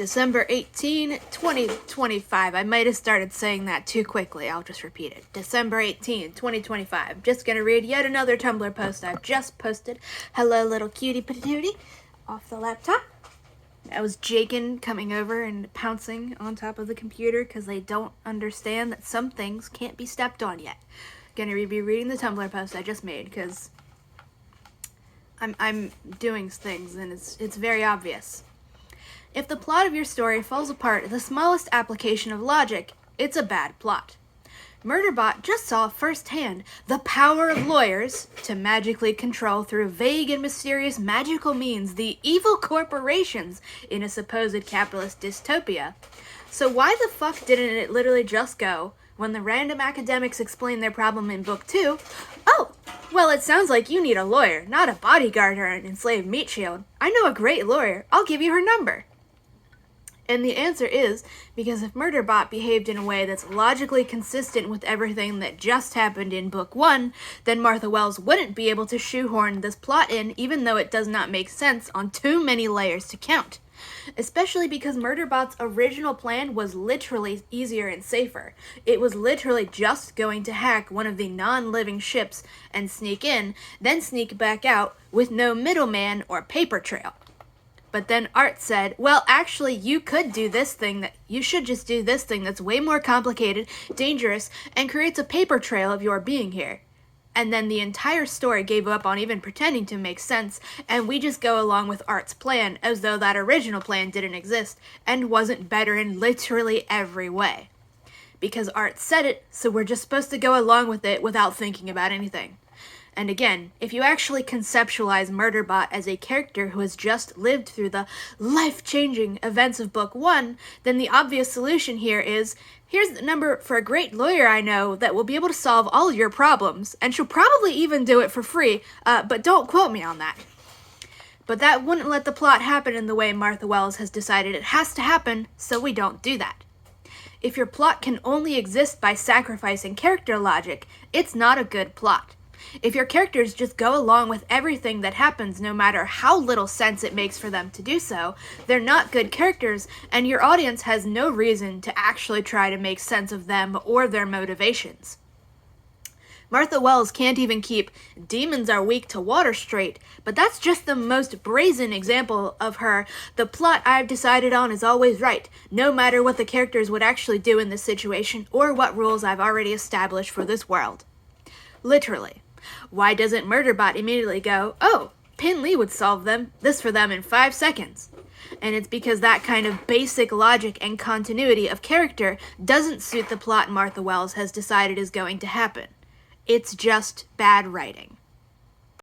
December 18, 2025. I might have started saying that too quickly. I'll just repeat it. December 2025. Just gonna read yet another Tumblr post I've just posted. Hello, little cutie patootie. Off the laptop. That was Jakin coming over and pouncing on top of the computer because they don't understand that some things can't be stepped on yet. Gonna be reading the Tumblr post I just made because I'm doing things and it's very obvious. If the plot of your story falls apart at the smallest application of logic, it's a bad plot. Murderbot just saw firsthand the power of lawyers to magically control through vague and mysterious magical means the evil corporations in a supposed capitalist dystopia. So why the fuck didn't it literally just go, when the random academics explain their problem in book 2, oh, well, it sounds like you need a lawyer, not a bodyguard or an enslaved meat shield. I know a great lawyer. I'll give you her number. And the answer is because if Murderbot behaved in a way that's logically consistent with everything that just happened in book 1, then Martha Wells wouldn't be able to shoehorn this plot in, even though it does not make sense on too many layers to count. Especially because Murderbot's original plan was literally easier and safer. It was literally just going to hack one of the non-living ships and sneak in, then sneak back out with no middleman or paper trail. But then Art said, well, actually, you should just do this thing that's way more complicated, dangerous, and creates a paper trail of your being here. And then the entire story gave up on even pretending to make sense, and we just go along with Art's plan as though that original plan didn't exist and wasn't better in literally every way. Because Art said it, so we're just supposed to go along with it without thinking about anything. And again, if you actually conceptualize Murderbot as a character who has just lived through the life-changing events of Book 1, then the obvious solution here is, here's the number for a great lawyer I know that will be able to solve all your problems, and she'll probably even do it for free, but don't quote me on that. But that wouldn't let the plot happen in the way Martha Wells has decided it has to happen, so we don't do that. If your plot can only exist by sacrificing character logic, it's not a good plot. If your characters just go along with everything that happens no matter how little sense it makes for them to do so, they're not good characters, and your audience has no reason to actually try to make sense of them or their motivations. Martha Wells can't even keep demons are weak to water straight, but that's just the most brazen example of her, the plot I've decided on is always right, no matter what the characters would actually do in this situation or what rules I've already established for this world. Literally. Why doesn't Murderbot immediately go, oh, Pin Lee would solve this for them in 5 seconds? And it's because that kind of basic logic and continuity of character doesn't suit the plot Martha Wells has decided is going to happen. It's just bad writing.